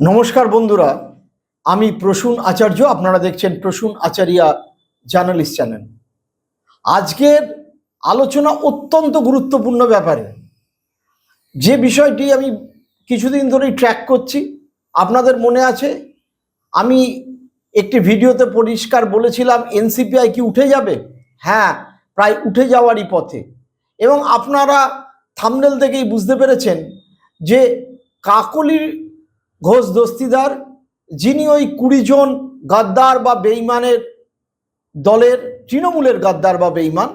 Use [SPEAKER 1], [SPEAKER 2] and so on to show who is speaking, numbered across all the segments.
[SPEAKER 1] নমস্কার বন্ধুরা, আমি প্রসূন আচার্য। আপনারা দেখছেন প্রসূন আচারিয়া জার্নালিস্ট চ্যানেল। আজকের আলোচনা অত্যন্ত গুরুত্বপূর্ণ ব্যাপারে, যে বিষয়টি আমি কিছুদিন ধরেই ট্র্যাক করছি। আপনাদের মনে আছে, আমি একটি ভিডিওতে পরিষ্কার বলেছিলাম এনসিপিআই কি উঠে যাবে? হ্যাঁ, প্রায় উঠে যাওয়ারই পথে। এবং আপনারা থাম্বনেল থেকেই বুঝতে পেরেছেন যে কাকলি ঘোষ দস্তিদার, যিনি ওই 20 জন গাদ্দার বা বেঈমানের দলের, তৃণমূলের গাদ্দার বা বেঈমান,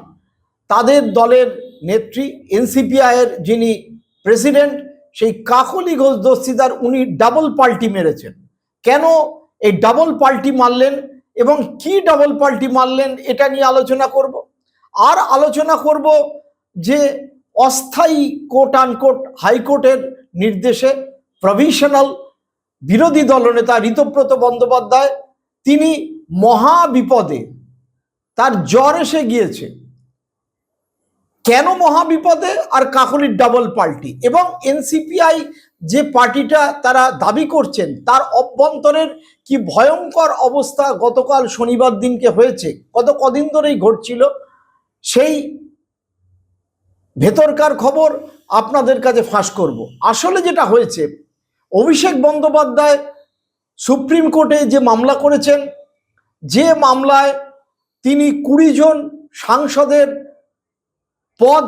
[SPEAKER 1] তাদের দলের নেত্রী, এনসিপিআইয়ের যিনি প্রেসিডেন্ট, সেই কাকলি ঘোষ দস্তিদার, উনি ডাবল পাল্টি মেরেছেন। কেন এই ডাবল পাল্টি মারলেন এবং কি ডাবল পাল্টি মারলেন, এটা নিয়ে আলোচনা করব। আর আলোচনা করব যে অস্থায়ী কোট আনকোট হাইকোর্টের নির্দেশে প্রভিশনাল বিরোধী দলনেতা ঋতব্রত বন্দ্যোপাধ্যায়, তিনি মহা বিপদে, তার জ্বর এসে গিয়েছে। কেন মহা বিপদে? আর কাকলির ডাবল পাল্টি, এবং এনসিপিআই যে পার্টিটা তারা দাবি করছেন, তার অভ্যন্তরের কি ভয়ঙ্কর অবস্থা গতকাল শনিবার দিনকে হয়েছে, গত কদিন ধরেই ঘটছিল, সেই ভেতরকার খবর আপনাদের কাছে ফাঁস করব। আসলে যেটা হয়েছে, অভিষেক বন্দ্যোপাধ্যায় সুপ্রিম কোর্টে যে মামলা করেছেন, যে মামলায় তিনি 20 জন সাংসদের পদ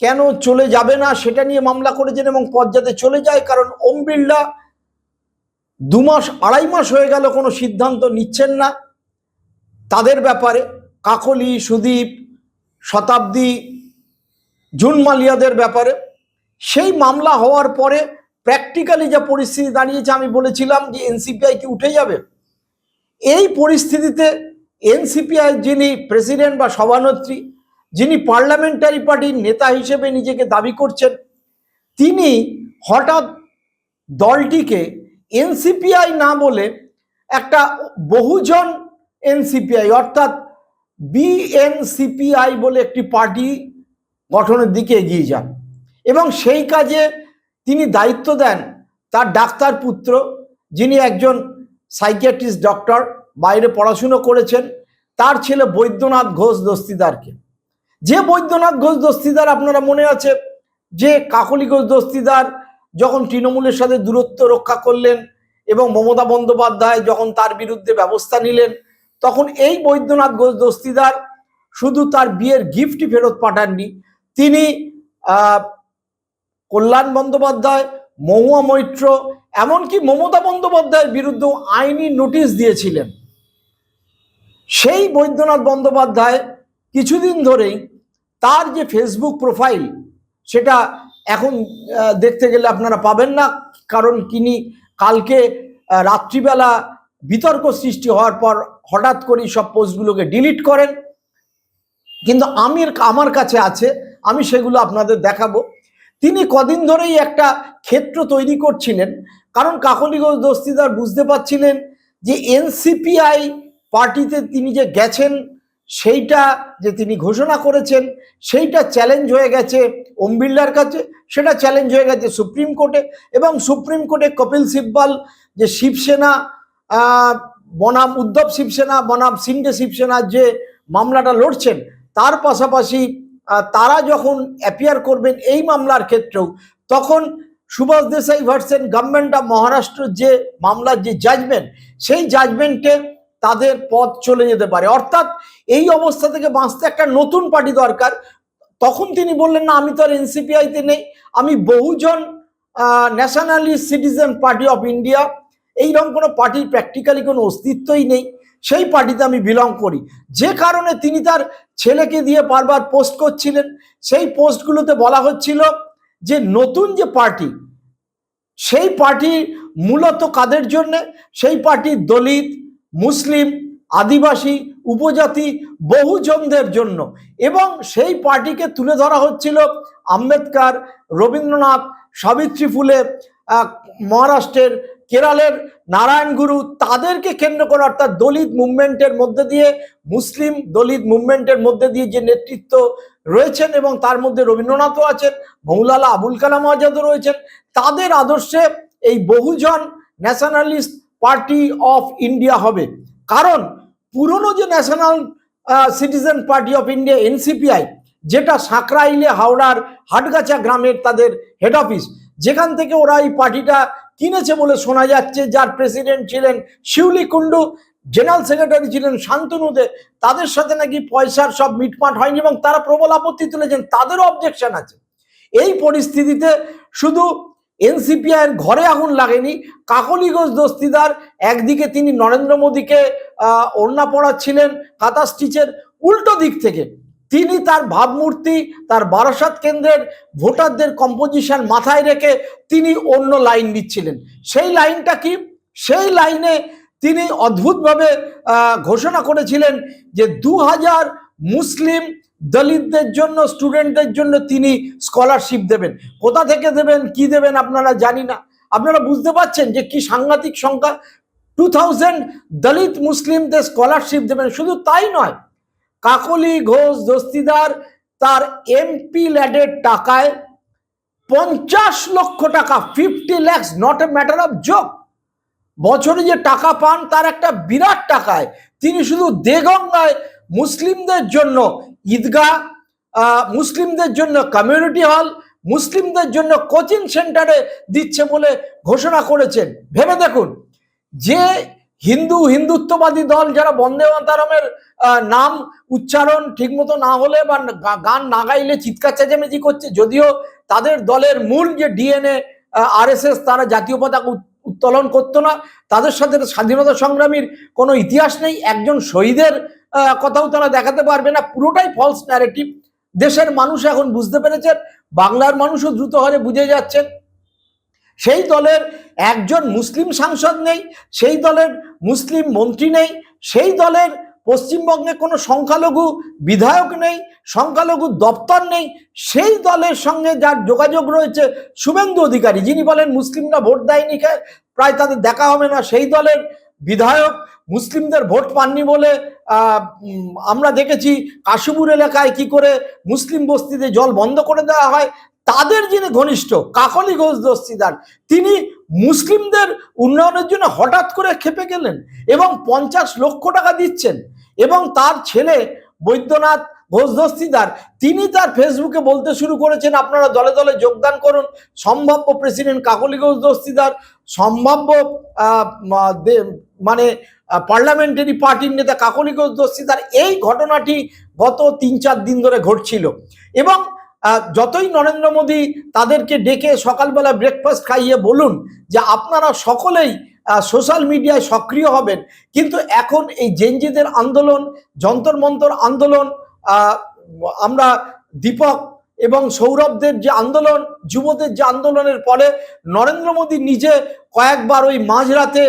[SPEAKER 1] কেন চলে যাবে না সেটা নিয়ে মামলা করেছেন, এবং পদ যাতে চলে যায়, কারণ ওম বিড়লা 2 মাস 2.5 মাস হয়ে গেল কোনো সিদ্ধান্ত নিচ্ছেন না তাদের ব্যাপারে। কাকলি, সুদীপ, শতাব্দী, জুন মালিয়াদের ব্যাপারে। সেই মামলা হওয়ার পরে প্র্যাকটিক্যালি যা পরিস্থিতি দাঁড়িয়েছে, আমি বলেছিলাম যে এনসিপিআই কি উঠে যাবে। এই পরিস্থিতিতে এনসিপিআই যিনি প্রেসিডেন্ট বা সভানেত্রী, যিনি পার্লামেন্টারি পার্টির নেতা হিসেবে নিজেকে দাবি করছেন, তিনি হঠাৎ দলটিকে এনসিপিআই না বলে একটা বহুজন এনসিপিআই, অর্থাৎ বিএনসিপিআই বলে একটি পার্টি গঠনের দিকে এগিয়ে যান, এবং সেই কাজে তিনি দায়িত্ব দেন তার ডাক্তার পুত্র, যিনি একজন সাইকিয়াট্রিস্ট ডক্টর, বাইরে পড়াশুনো করেছেন, তার ছেলে বৈদ্যনাথ ঘোষ দস্তিদারকে। যে বৈদ্যনাথ ঘোষ দস্তিদার, আপনারা মনে আছে যে কাকলি ঘোষ দস্তিদার যখন তৃণমূলের সাথে দূরত্ব রক্ষা করলেন এবং মমতা বন্দ্যোপাধ্যায় যখন তার বিরুদ্ধে ব্যবস্থা নিলেন, তখন এই বৈদ্যনাথ ঘোষ দস্তিদার শুধু তার বিয়ের গিফটই ফেরত পাঠাননি, তিনি কল্যাণ বন্দ্যোপাধ্যায়, মহুয়া মৈত্র, এমনকি মমতা বন্দ্যোপাধ্যায়ের বিরুদ্ধে আইনি নোটিশ দিয়েছিলেন। সেই বৈদ্যনাথ বন্দ্যোপাধ্যায় কিছুদিন ধরেই তার যে ফেসবুক প্রোফাইল, সেটা এখন দেখতে গেলে আপনারা পাবেন না, কারণ তিনি কালকে রাত্রিবেলা বিতর্ক সৃষ্টি হওয়ার পর হঠাৎ করেই সব পোস্টগুলোকে ডিলিট করেন। কিন্তু আমার কাছে আছে, আমি সেগুলো আপনাদের দেখাবো। তিনি কদিন ধরেই একটা ক্ষেত্র তৈরি করছিলেন, কারণ কাকলি ঘোষ দস্তিদার বুঝতে পারছিলেন যে এনসিপিআই পার্টিতে তিনি যে গেছেন, সেইটা যে তিনি ঘোষণা করেছেন, সেইটা চ্যালেঞ্জ হয়ে গেছে ওম বিড়লার কাছে, সেটা চ্যালেঞ্জ হয়ে গেছে সুপ্রিম কোর্টে, এবং সুপ্রিম কোর্টে কপিল সিব্বল, যে শিবসেনা বনাম উদ্ধব শিবসেনা বনাম সিন্ডে শিবসেনার যে মামলাটা লড়ছেন, তার পাশাপাশি তারা যখন অ্যাপিয়ার করবেন এই মামলার ক্ষেত্রেও, তখন Subhash Desai versus government of Maharashtra যে মামলার যে জাজমেন্ট, সেই জাজমেন্টে তাদের পদ চলে যেতে পারে। অর্থাৎ এই অবস্থা থেকে বাঁচতে একটা নতুন পার্টি দরকার। তখন তিনি বললেন, না, আমি তো আর এনসিপিআইতে নেই, আমি Bahujan nationalist citizen party of India, এইরকম কোনো পার্টির প্র্যাকটিক্যালি কোনো অস্তিত্বই নেই, সেই পার্টিতে আমি বিলং করি। যে কারণে তিনি তার ছেলেকে দিয়ে বারবার পোস্ট করছিলেন। সেই পোস্টগুলোতে বলা হচ্ছিল যে নতুন যে পার্টি, সেই পার্টি মূলত কাদের জন্য? সেই পার্টি দলিত, মুসলিম, আদিবাসী, উপজাতি, বহুজনদের জন্য, এবং সেই পার্টিকে তুলে ধরা হচ্ছিল আম্বেদকর, রবীন্দ্রনাথ, সাবিত্রী ফুলে, মহারাষ্ট্রের, কেরলের নারায়ণ গুরু, তাদেরকে কেন্দ্র করে, অর্থাৎ দলিত মুভমেন্টের মধ্যে দিয়ে, মুসলিম দলিত মুভমেন্টের মধ্যে দিয়ে যে নেতৃত্ব রয়েছেন, এবং তার মধ্যে রবীন্দ্রনাথও আছেন, মৌলানা আবুল কালাম আজাদও রয়েছেন, তাদের আদর্শে এই Bahujan nationalist party of India হবে। কারণ পুরনো যে national citizen party of India NCPI, যেটা সাঁকরাইলে হাওড়ার হাটগাছা গ্রামের তাদের হেড অফিস, যেখান থেকে ওরা এই পার্টিটা কিনেছে বলে শোনা যাচ্ছে, যার প্রেসিডেন্ট ছিলেন শিউলি কুণ্ডু, জেনারেল সেক্রেটারি ছিলেন শান্তনু দে, তাদের সাথে নাকি পয়সার সব মিটমাট হয়নি এবং তারা প্রবল আপত্তি তুলেছেন, তাদেরও অবজেকশন আছে। এই পরিস্থিতিতে শুধু এনসিপিআইয়ের ঘরে আগুন লাগেনি, কাকলি ঘোষ দস্তিদার একদিকে তিনি নরেন্দ্র মোদীকে ওড়না পড়াচ্ছিলেন কাঁথা স্টিচের, উল্টো দিক থেকে তিনি তার ভাবমূর্তি, তার বারাসাত কেন্দ্রের ভোটারদের কম্পোজিশন মাথায় রেখে তিনি অন্য লাইন নিচ্ছিলেন। সেই লাইনটা কি? সেই লাইনে তিনি অদ্ভুতভাবে ঘোষণা করেছিলেন যে 2000 মুসলিম দলিতদের জন্য, স্টুডেন্টদের জন্য তিনি স্কলারশিপ দেবেন। কোথা থেকে দেবেন, কি দেবেন আপনারা জানি না। আপনারা বুঝতে পারছেন যে কি সাংঘাতিক সংখ্যা, 2000 দলিত মুসলিমদের স্কলারশিপ দেবেন। শুধু তাই নয়, কাকলি ঘোষ দস্তিদার তার এমপি ল্যাডের টাকায় 50 লক্ষ টাকা, 50 lakhs, not a matter of joke, বছরে যে টাকা পান তার একটা বিরাট টাকায় তিনি শুধু দেগঙ্গায় মুসলিমদের জন্য ঈদগাহ, মুসলিমদের জন্য কমিউনিটি হল, মুসলিমদের জন্য কোচিং সেন্টারে দিচ্ছে বলে ঘোষণা করেছেন। ভেবে দেখুন, যে হিন্দুত্ববাদী দল যারা বন্দে মাতরমের নাম উচ্চারণ ঠিকমতো না হলে বা গান না গাইলে চিৎকার চেঁচামেচি করছে, যদিও তাদের দলের মূল যে ডিএনএ আরএসএস, তারা জাতীয় পতাকা উত্তোলন করতো না, তাদের সাথে স্বাধীনতা সংগ্রামীর কোনো ইতিহাস নেই, একজন শহীদের কথাও তারা দেখাতে পারবে না, পুরোটাই ফলস ন্যারেটিভ। দেশের মানুষ এখন বুঝতে পেরেছেন, বাংলার মানুষও দ্রুত হারে বুঝে যাচ্ছেন। সেই দলের একজন মুসলিম সাংসদ নেই, সেই দলের মুসলিম মন্ত্রী নেই, সেই দলের পশ্চিমবঙ্গে কোনো সংখ্যালঘু বিধায়ক নেই, সংখ্যালঘু দপ্তর নেই। সেই দলের সঙ্গে যার যোগাযোগ রয়েছে শুভেন্দু অধিকারী, যিনি বলেন মুসলিমরা ভোট দেয়নি, প্রায় তাদের দেখা হবে না, সেই দলের বিধায়ক মুসলিমদের ভোট পাননি বলে আমরা দেখেছি কাশীপুর এলাকায় কি করে মুসলিম বস্তিতে জল বন্ধ করে দেওয়া হয়। তাদের যিনি ঘনিষ্ঠ কাকলি ঘোষ দস্তিদার, তিনি মুসলিমদের উন্নয়নের জন্য হঠাৎ করে খেপে গেলেন এবং 50 লক্ষ টাকা দিচ্ছেন। এবং তার ছেলে বৈদ্যনাথ ঘোষ দস্তিদার, তিনি তার ফেসবুকে বলতে শুরু করেছেন আপনারা দলে দলে যোগদান করুন। সম্ভাব্য প্রেসিডেন্ট কাকলি ঘোষ দস্তিদার, সম্ভাব্য মানে পার্লামেন্টারি পার্টির নেতা কাকলি ঘোষ দস্তিদার। এই ঘটনাটি গত 3-4 দিন ধরে ঘটছিল এবং যতই নরেন্দ্র মোদী তাদেরকে ডেকে সকালবেলা ব্রেকফাস্ট খাইয়ে বলুন যে আপনারা সকলেই সোশ্যাল মিডিয়ায় সক্রিয় হবেন, কিন্তু এখন এই জেনজিদের আন্দোলন, যন্তর মন্তর আন্দোলন, আমরা দীপক এবং সৌরভদের যে আন্দোলন, যুবদের যে আন্দোলনের ফলে নরেন্দ্র মোদী নিজে কয়েকবার ওই মাঝরাতে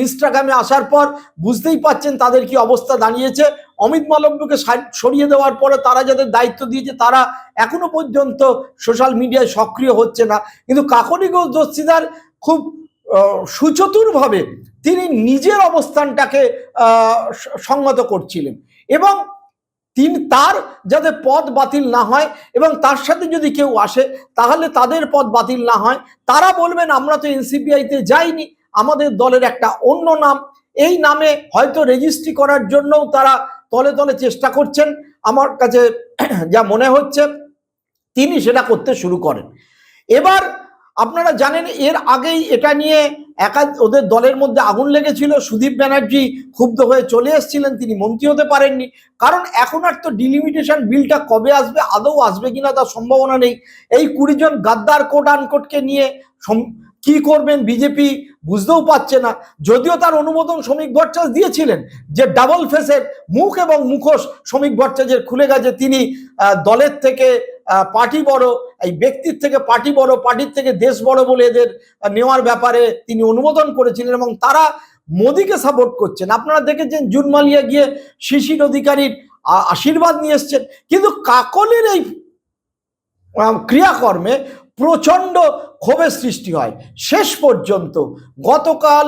[SPEAKER 1] ইনস্টাগ্রামে আসার পর বুঝতেই পাচ্ছেন তাদের কি অবস্থা দাঁড়িয়েছে। অমিত মালব্যকে সরিয়ে দেওয়ার পরে তারা যাদের দায়িত্ব দিয়েছে তারা এখনো পর্যন্ত সোশ্যাল মিডিয়ায় সক্রিয় হচ্ছে না, কিন্তু কাকলি ঘোষ দস্তিদার খুব সুচতুরভাবে তিনি নিজের অবস্থানটাকে সংহত করছিলেন এবং তিনি তার যাতে পদ বাতিল না হয় এবং তার সাথে যদি কেউ আসে তাহলে তাদের পদ বাতিল না হয়, তারা বলবেন আমরা তো এনসিপিআইতে যাইনি, আমাদের দলের একটা অন্য নাম, এই নামে হয়তো রেজিস্ট্রি করার জন্যও তারা তলে তলে চেষ্টা করছেন। আমার কাছে যা মনে হচ্ছে তিনি সেটা করতে শুরু করেন। এবার আপনারা জানেন এর আগেই এটা নিয়ে ওদের দলের মধ্যে আগুন লেগেছিল। সুদীপ ব্যানার্জি ক্ষুব্ধ হয়ে চলে এসেছিলেন, তিনি মন্ত্রী হতে পারেননি, কারণ এখন আর তো ডিলিমিটেশন বিলটা কবে আসবে, আদৌ আসবে কিনা তার সম্ভাবনা নেই। এই 20 জন গাদ্দার কোট আনকোটকে নিয়ে কি করবেন বিজেপি বুঝতেও পারছে না। যদিও তার অনুমোদন শ্রমিক ভট্টাচার্য দিয়েছিলেন, যে ডাবল ফেসের মুখ এবং মুখোশ শ্রমিক ভট্টাচার্যের খুলে গেছে, তিনি দলের থেকে পার্টি বড়, এই ব্যক্তির থেকে পার্টি বড়, পার্টির থেকে দেশ বড় বলে এদের নেওয়ার ব্যাপারে তিনি অনুমোদন করেছিলেন এবং তারা মোদীকে সাপোর্ট করছেন। আপনারা দেখেছেন জুন মালিয়া গিয়ে শিশির অধিকারীর আশীর্বাদ নিয়ে এসছেন, কিন্তু কাকলির এই ক্রিয়াকর্মে প্রচণ্ড ক্ষোভের সৃষ্টি হয়। শেষ পর্যন্ত গতকাল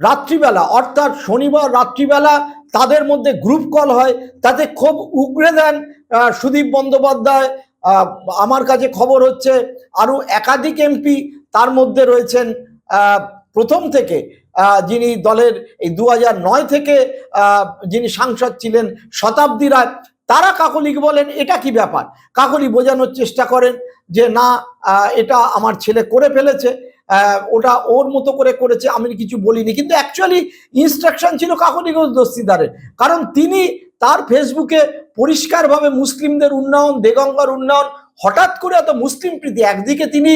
[SPEAKER 1] রাত্রিবেলা অর্থাৎ শনিবার রাত্রিবেলা তাদের মধ্যে গ্রুপ কল হয়, তাতে ক্ষোভ উগরে দেন সুদীপ বন্দ্যোপাধ্যায়। আমার কাছে খবর হচ্ছে আরো একাধিক এমপি, তার মধ্যে রয়েছেন প্রথম থেকে যিনি দলের এই 2009 থেকে যিনি সাংসদ ছিলেন শতাব্দী রায়, তারা কাকলিকে বলেন এটা কি ব্যাপার। কাকলি বোঝানোর চেষ্টা করেন যে না, এটা আমার ছেলে করে ফেলেছে, ওটা ওর মতো করে করেছে, আমি কিছু বলিনি। কিন্তু অ্যাকচুয়ালি ইনস্ট্রাকশন ছিল কাকলি ঘোষ দস্তিদারের, কারণ তিনি তার ফেসবুকে পরিষ্কারভাবে মুসলিমদের উন্নয়ন, দেগঙ্গার উন্নয়ন, হঠাৎ করে এত মুসলিম প্রীতি। একদিকে তিনি,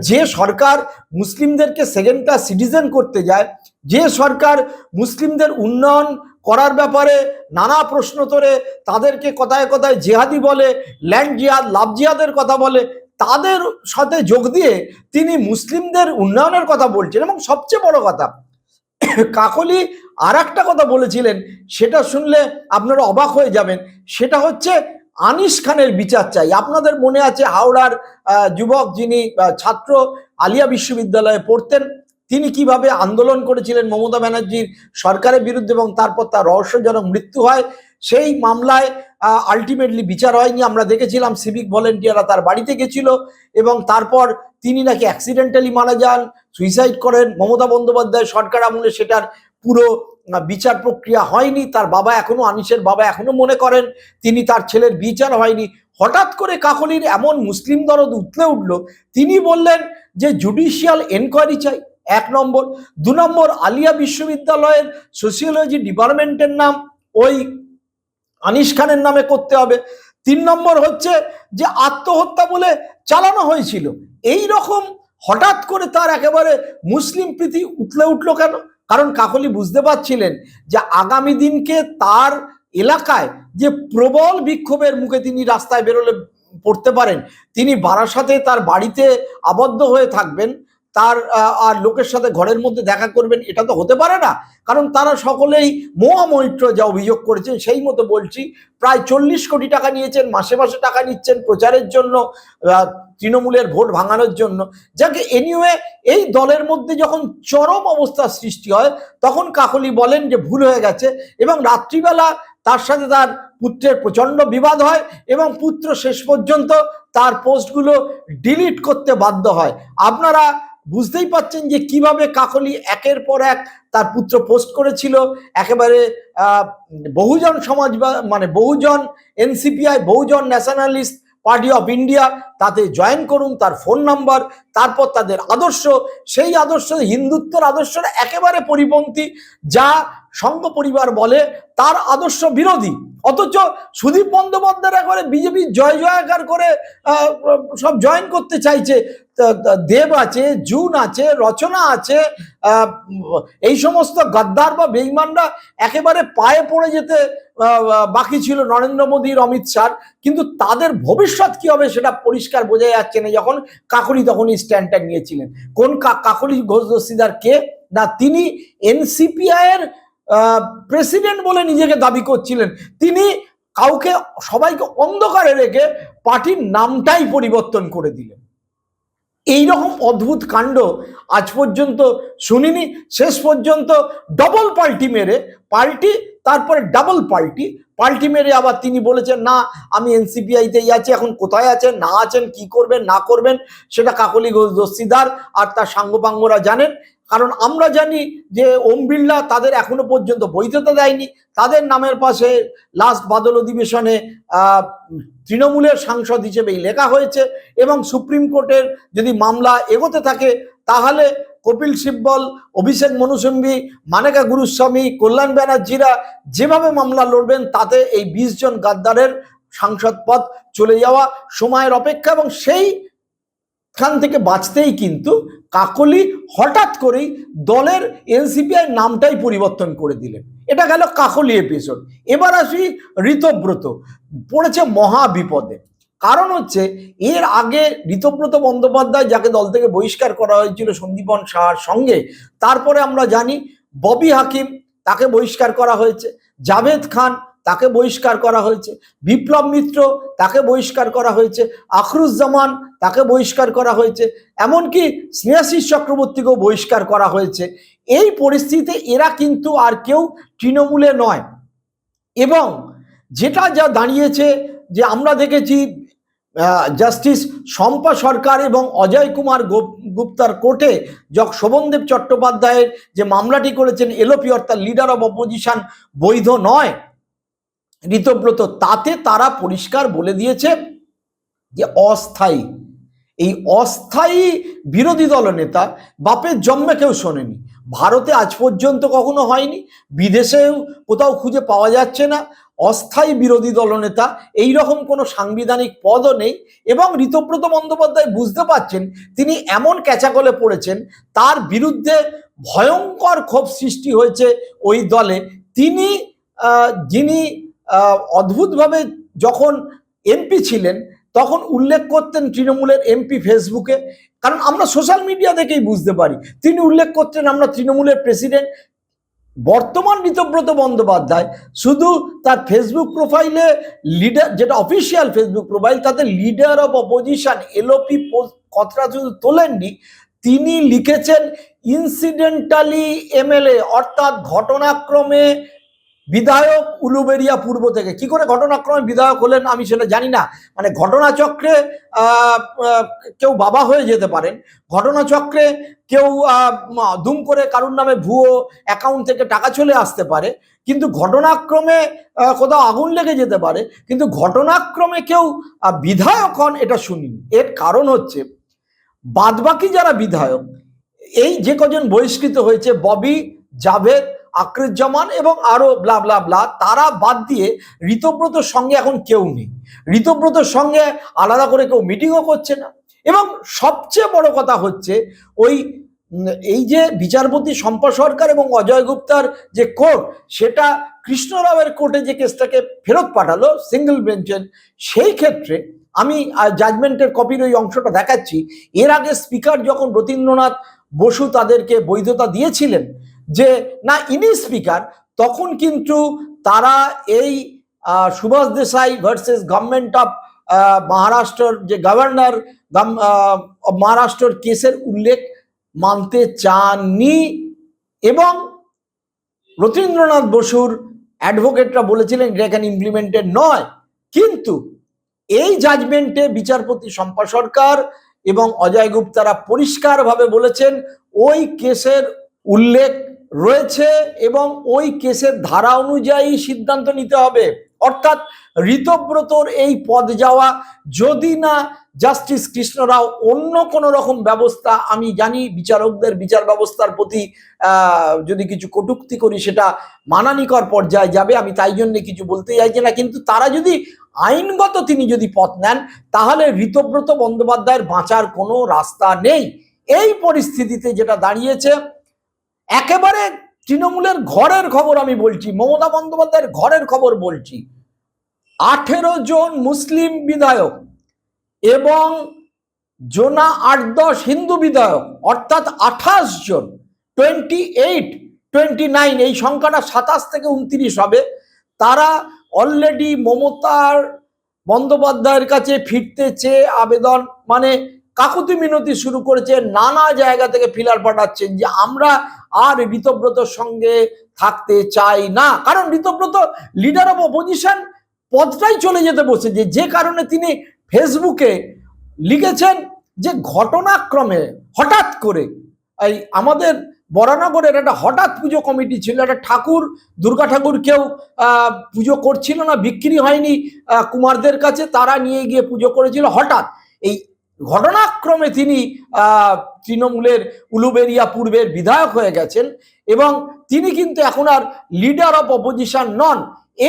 [SPEAKER 1] যে সরকার মুসলিমদেরকে সেকেন্ড ক্লাস সিটিজেন করতে যায়, যে সরকার মুসলিমদের উন্নয়ন করার ব্যাপারে নানা প্রশ্ন তোলে, তাদেরকে কথায় কথায় জেহাদি বলে, ল্যান্ড জিহাদ, লাভ জিহাদের কথা বলে, তাদের সাথে যোগ দিয়ে তিনি মুসলিমদের উন্নয়নের কথা বলছেন। এবং সবচেয়ে বড় কথা, কাকলি আর একটা কথা বলেছিলেন, সেটা শুনলে আপনারা অবাক হয়ে যাবেন। সেটা হচ্ছে আনিস খানের বিচার চাই। আপনাদের মনে আছে হাওড়ার যুবক, যিনি ছাত্র, আলিয়া বিশ্ববিদ্যালয়ে পড়তেন, তিনি কিভাবে আন্দোলন করেছিলেন মমতা ব্যানার্জির সরকারের বিরুদ্ধে এবং তারপর তার রহস্যজনক মৃত্যু হয়। সেই মামলায় আলটিমেটলি বিচার হয়নি। আমরা দেখেছিলাম সিভিক ভলেন্টিয়াররা তার বাড়িতে গেছিল এবং তারপর তিনি নাকি অ্যাক্সিডেন্টালি মারা যান, সুইসাইড করেন। মমতা বন্দ্যোপাধ্যায় সরকার আমলে সেটার পুরো বিচার প্রক্রিয়া হয়নি। তার বাবা এখনো, আনিসের বাবা এখনো মনে করেন তিনি, তার ছেলের বিচার হয়নি। হঠাৎ করে কাকলির এমন মুসলিম দরদ উঠলে উঠলো, তিনি বললেন যে জুডিশিয়াল এনকোয়ারি চাই, 1 নম্বর। 2 নম্বর, আলিয়া বিশ্ববিদ্যালয়ের সোশিওলজি ডিপার্টমেন্টের নাম ওই আনিস খানের নামে করতে হবে। 3 নম্বর হচ্ছে যে আত্মহত্যা বলে চালানো হয়েছিল। এই রকম হঠাৎ করে তার একেবারে মুসলিম প্রীতি উঠলে উঠলো কেন? কারণ কাকলি বুঝতে পারছিলেন যে আগামী দিনকে তার এলাকায় যে প্রবল বিক্ষোভের মুখে তিনি রাস্তায় বেরোলে পড়তে পারেন। তিনি বারাসাতে তার বাড়িতে আবদ্ধ হয়ে থাকবেন, তার আর লোকের সাথে ঘরের মধ্যে দেখা করবেন, এটা তো হতে পারে না। কারণ তারা সকলেই মহামৈত্র যা অভিযোগ করেছেন সেই মতো বলছি, প্রায় 40 কোটি টাকা নিয়েছেন, মাসে মাসে টাকা নিচ্ছেন প্রচারের জন্য, তৃণমূলের ভোট ভাঙানোর জন্য। যাকে এনিওয়ে, এই দলের মধ্যে যখন চরম অবস্থার সৃষ্টি হয়, তখন কাকলি বলেন যে ভুল হয়ে গেছে এবং রাত্রিবেলা তার সাথে তার পুত্রের প্রচন্ড বিবাদ হয় এবং পুত্র শেষ পর্যন্ত তার পোস্টগুলো ডিলিট করতে বাধ্য হয়। আপনারা বুঝতেই পাচ্ছেন যে কিভাবে কাকলি একের পর এক তার পুত্র পোস্ট করেছিল। একেবারে বহুজন সমাজ, মানে বহুজন এনসিপিআই, বহুজন ন্যাশনালিস্ট পার্টি অফ ইন্ডিয়া, তাতে জয়েন করুন, তার ফোন নাম্বার, তারপর তাদের আদর্শ, সেই আদর্শ হিন্দুত্বের আদর্শের একেবারে পরিপন্থী, যা সংঘ পরিবার বলে তার আদর্শ বিরোধী। অথচ সুদীপ বন্দ্যোপাধ্যায় একবারে বিজেপি জয় জয়কার করে সব জয়েন করতে চাইছে। দেব আছে, জুন আছে, রচনা আছে, এই সমস্ত গাদ্দার বা বেঈমানরা একেবারে পায়ে পড়ে যেতে বাকি ছিল নরেন্দ্র মোদীর, অমিত শাহ। কিন্তু তাদের ভবিষ্যৎ কি হবে সেটা পরিষ্কার বোঝা যাচ্ছে না। যখন কাকলি তখনই স্ট্যান্ডটা নিয়েছিলেন। কোন কাকলি ঘোষ দস্তিদার কে? না, তিনি এনসিপিআই এর প্রেসিডেন্ট বলে নিজেকে দাবি করছিলেন। তিনি কাউকে, সবাইকে অন্ধকারে রেখে পার্টির নামটাই পরিবর্তন করে দিলেন। এইরকম অদ্ভুত কাণ্ড আজ পর্যন্ত শুনিনি। শেষ পর্যন্ত ডবল পাল্টি মেরে, পাল্টি তারপরে ডাবল পাল্টি মেরে আবার তিনি বলেছেন না, আমি এনসিপিআইতেই আছি। এখন কোথায় আছেন, না আছেন, কি করবেন না করবেন সেটা কাকলি ঘোষ দস্তিদার আর তার সাঙ্গপাঙ্গরা জানেন। কারণ আমরা জানি যে ওম বিড়লা তাদের এখনো পর্যন্ত বৈধতা দেয়নি। তাদের নামের পাশে লাস্ট বাদল অধিবেশনে তৃণমূলের সাংসদ হিসেবেই লেখা হয়েছে এবং সুপ্রিম কোর্টের যদি মামলা এগোতে থাকে তাহলে কপিল সিব্বল, অভিষেক মনু সিংভি, মানেকা গুরুস্বামী, কল্যাণ ব্যানার্জিরা যেভাবে মামলা লড়বেন, তাতে এই 20 জন গাদ্দারের সাংসদ পদ চলে যাওয়া সময়ের অপেক্ষা। এবং সেইখান থেকে বাঁচতেই কিন্তু কাকলি হঠাৎ করেই দলের এনসিপিআই নামটাই পরিবর্তন করে দিলেন। এটা গেল কাকলি এপিসোড। এবার আসি ঋতব্রত, পড়েছে মহা বিপদে। কারণ হচ্ছে এর আগে ঋতব্রত বন্দ্যোপাধ্যায়, যাকে দল থেকে বহিষ্কার করা হয়েছিল সন্দীপন সাহার সঙ্গে, তারপরে আমরা জানি ববি হাকিম, তাকে বহিষ্কার করা হয়েছে, জাভেদ খান তাকে বহিষ্কার করা হয়েছে, বিপ্লব মিত্র তাকে বহিষ্কার করা হয়েছে, আখরুজ্জামান তাকে বহিষ্কার করা হয়েছে, এমনকি স্নেহাশিস চক্রবর্তীকেও বহিষ্কার করা হয়েছে। এই পরিস্থিতিতে এরা কিন্তু আর কেউ তৃণমূলে নয়। এবং যেটা যা দাঁড়িয়েছে যে আমরা দেখেছি জাস্টিস শম্পা সরকার এবং অজয় কুমার গুপ্তার কোর্টে শোভনদেব চট্টোপাধ্যায়ের যে মামলাটি করেছেন এলওপি অর্থাৎ লিডার অব অপোজিশন বৈধ নয় ঋতব্রত, তাতে তারা পরিষ্কার বলে দিয়েছে যে অস্থায়ী, এই অস্থায়ী বিরোধী দলনেতা বাপের জন্মে কেউ শোনেনি, ভারতে আজ পর্যন্ত কখনো হয়নি, বিদেশেও কোথাও খুঁজে পাওয়া যাচ্ছে না। অস্থায়ী বিরোধী দলনেতা এই রকম কোনো সাংবিধানিক পদও নেই। এবং ঋতব্রত বন্দ্যোপাধ্যায় বুঝতে পারছেন তিনি এমন ক্যাচাকলে পড়েছেন, তার বিরুদ্ধে ভয়ঙ্কর ক্ষোভ সৃষ্টি হয়েছে ওই দলে। তিনি যিনি অদ্ভুতভাবে যখন এমপি ছিলেন তখন উল্লেখ করতেন তৃণমূলের এমপি ফেসবুকে, কারণ আমরা সোশ্যাল মিডিয়া থেকেই বুঝতে পারি, তিনি উল্লেখ করতেন আমরা তৃণমূলের প্রেসিডেন্ট। বর্তমান ঋতব্রত বন্দ্যোপাধ্যায় শুধু তার ফেসবুক প্রোফাইলে লিডার, যেটা অফিসিয়াল ফেসবুক প্রোফাইল, তাতে লিডার অফ অপোজিশন এলওপি কথাটা শুধু তোলেননি, তিনি লিখেছেন ইনসিডেন্টালি এমএলএ, অর্থাৎ ঘটনাক্রমে বিধায়ক উলুবেড়িয়া পূর্ব থেকে। কি করে ঘটনাক্রমে বিধায়ক হলেন আমি সেটা জানি না, মানে ঘটনাচক্রে কেউ বাবা হয়ে যেতে পারেন, ঘটনাচক্রে কেউ দুম করে কারুর নামে ভুয়ো অ্যাকাউন্ট থেকে টাকা চলে আসতে পারে, কিন্তু ঘটনাক্রমে কোথাও আগুন লেগে যেতে পারে, কিন্তু ঘটনাক্রমে কেউ বিধায়ক হন এটা শুনিনি। এর কারণ হচ্ছে বাদবাকি যারা বিধায়ক, এই যে কজন বহিষ্কৃত হয়েছে, ববি, জাভেদ, আকরুজ্জামান এবং আরো ব্লা ব্লা ব্লা, তারা বাদ দিয়ে ঋতব্রতর সঙ্গে এখন কেউ নেই। ঋতব্রতর সঙ্গে আলাদা করে কেউ মিটিংও করছে না। এবং সবচেয়ে বড় কথা হচ্ছে এই যে বিচারপতি শম্পা সরকার এবং অজয় গুপ্তার যে কোর্ট, সেটা কৃষ্ণরাওয়ের কোর্টে যে কেসটাকে ফেরত পাঠালো সিঙ্গেল বেঞ্চের, সেই ক্ষেত্রে আমি জাজমেন্টের কপির ওই অংশটা দেখাচ্ছি। এর আগে স্পিকার যখন রতীন্দ্রনাথ বসু তাদেরকে বৈধতা দিয়েছিলেন যে না ইনি স্পিকার, তখন কিন্তু তারা এই Subhash Desai versus government of মহারাষ্ট্রর যে গভর্নর মহারাষ্ট্রর কেসের উল্লেখ মানতে চাননি। এবং রতীন্দ্রনাথ বসুর অ্যাডভোকেটরা বলেছিলেন এটা এখানে ইমপ্লিমেন্টেড নয়। কিন্তু এই জাজমেন্টে বিচারপতি শম্পা সরকার এবং অজয় গুপ্তারা পরিষ্কারভাবে বলেছেন ওই কেসের উল্লেখ রয়েছে এবং ওই কেসের ধারা অনুযায়ী সিদ্ধান্ত নিতে হবে। অর্থাৎ ঋতব্রতর এই পদ যাওয়া, যদি না জাস্টিস কৃষ্ণ রাও অন্য কোনো রকম ব্যবস্থা, আমি জানি বিচারকদের বিচার ব্যবস্থার প্রতি যদি কিছু কটূক্তি করি সেটা মানানিকর পর্যায়ে যাবে, আমি তাই জন্য কিছু বলতে চাইছি না, কিন্তু তারা যদি আইনগত তিনি যদি পথ নেন, তাহলে ঋতব্রত বন্দ্যোপাধ্যায়ের বাঁচার কোনো রাস্তা নেই। এই পরিস্থিতিতে যেটা দাঁড়িয়েছে, একেবারে তৃণমূলের ঘরের খবর আমি বলছি, মমতা বন্দ্যোপাধ্যায়ের ঘরের খবর বলছি, 18 জন মুসলিম বিধায়ক এবং জোনা 8-10 হিন্দু বিধায়ক, অর্থাৎ 28 জন, 29 এই সংখ্যাটা 27 থেকে 29 হবে, তারা অলরেডি মমতার বন্দ্যোপাধ্যায়ের কাছে ফিরতে চেয়ে আবেদন, মানে কাকুতি মিনতি শুরু করেছে, নানা জায়গা থেকে ফিলার পাঠাচ্ছেন যে আমরা আর ঋতব্রতর সঙ্গে থাকতে চাই না। কারণ ঋতব্রত লিডার অফ অপোজিশন পদটাই চলে যেতে বসেছে, যে কারণে তিনি ফেসবুকে লিখেছেন যে ঘটনাক্রমে হঠাৎ করে এই আমাদের বরানগরের একটা হঠাৎ পুজো কমিটি ছিল, একটা ঠাকুর, দুর্গা ঠাকুর কেউ পুজো করছিল না, বিক্রি হয়নি কুমারদের কাছে, তারা নিয়ে গিয়ে পুজো করেছিল। হঠাৎ এই ঘটনাক্রমে তিনি তৃণমূলের উলুবেড়িয়া পূর্বের বিধায়ক হয়ে গেছেন এবং তিনি কিন্তু এখন আর লিডার অফ অপোজিশন নন।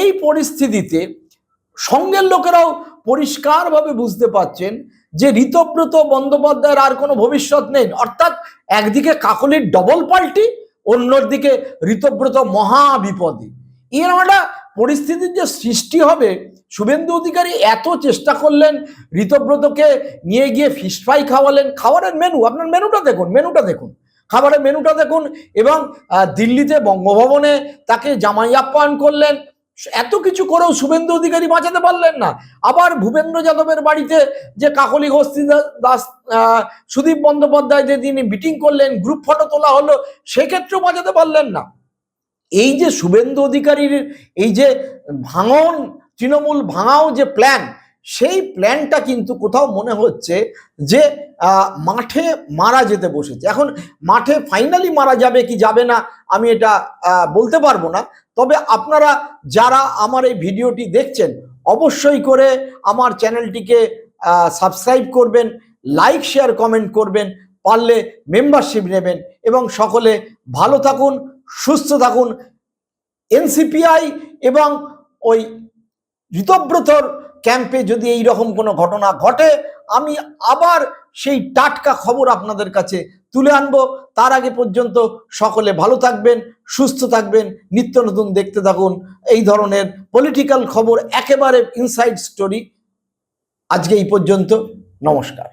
[SPEAKER 1] এই পরিস্থিতিতে সঙ্গের লোকেরাও পরিষ্কারভাবে বুঝতে পাচ্ছেন যে ঋতব্রত বন্দ্যোপাধ্যায়ের আর কোনো ভবিষ্যৎ নেই। অর্থাৎ একদিকে কাকলির ডবল পাল্টি, অন্যদিকে ঋতব্রত মহা বিপদে। এর একটা পরিস্থিতির যে সৃষ্টি হবে, শুভেন্দু অধিকারী এত চেষ্টা করলেন, ঋতব্রতকে নিয়ে গিয়ে ফিশ ফ্রাই খাওয়ালেন, খাবারের মেনু, আপনার মেনুটা দেখুন, খাবারের মেনুটা দেখুন, এবং দিল্লিতে বঙ্গভবনে তাকে জামাই আপ্যায়ন করলেন। এত কিছু করেও শুভেন্দু অধিকারী বাঁচাতে পারলেন না। আবার ভূপেন্দ্র যাদবের বাড়িতে যে কাকলি ঘোষী দাস সুদীপ বন্দ্যোপাধ্যায় যে তিনি মিটিং করলেন, গ্রুপ ফটো তোলা হলো, সেক্ষেত্রেও বাঁচাতে পারলেন না। এই যে শুভেন্দু অধিকারীর এই যে ভাঙন, তৃণমূল ভাঙাও যে প্ল্যান, সেই প্ল্যানটা কিন্তু কোথাও মনে হচ্ছে যে মাঠে মারা যেতে বসেছে। এখন মাঠে ফাইনালি মারা যাবে কি যাবে না আমি এটা বলতে পারবো না, তবে আপনারা যারা আমার এই ভিডিওটি দেখছেন অবশ্যই করে আমার চ্যানেলটিকে সাবস্ক্রাইব করবেন, লাইক শেয়ার কমেন্ট করবেন, পারলে মেম্বারশিপ নেবেন এবং সকলে ভালো থাকুন, সুস্থ থাকুন। এনসিপিআই এবং ওই ঋতব্রতর ক্যাম্পে যদি এই রকম কোনো ঘটনা ঘটে আমি আবার সেই টাটকা খবর আপনাদের কাছে তুলে আনবো। তার আগে পর্যন্ত সকলে ভালো থাকবেন, সুস্থ থাকবেন, নিত্য নতুন দেখতে থাকুন এই ধরনের পলিটিক্যাল খবর, একেবারে ইনসাইড স্টোরি। আজকে এই পর্যন্ত, নমস্কার।